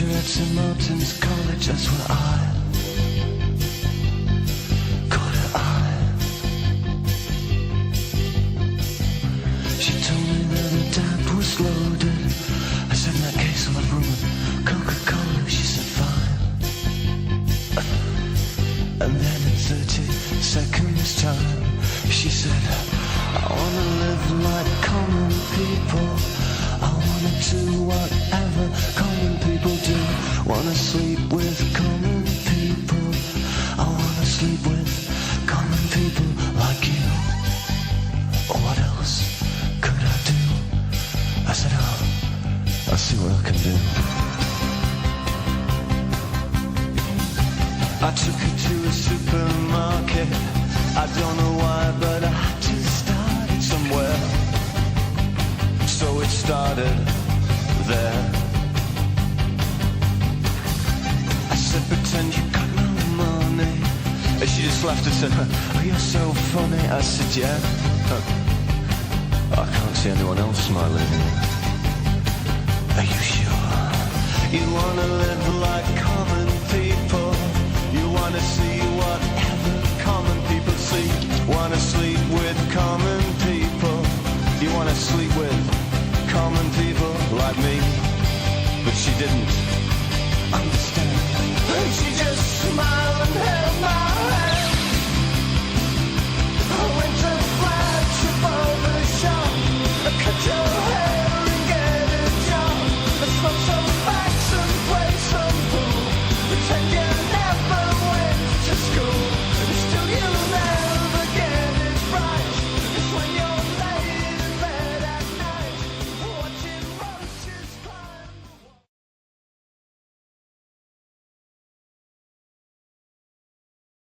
teacher at St. Martin's College, that's where I caught her eye. She told me that her dad was loaded. I said, in that case I'll have room with Coca-Cola. She said, fine. And then in 30 seconds time, she said, I wanna live like common people. I wanna do whatever common people do. Wanna sleep with common people. I wanna sleep with common people like you. What else could I do? I said, I'll see what I can do. I took her to a supermarket. I don't know why, but I had to start it somewhere. So it started there. I said, pretend you got no money. And she just laughed and said, oh, you're so funny. I said, yeah. I can't see anyone else smiling. Are you sure? You wanna live like common people. You wanna see whatever common people see. Wanna sleep with common people. You wanna sleep with common people like me. But she didn't understand.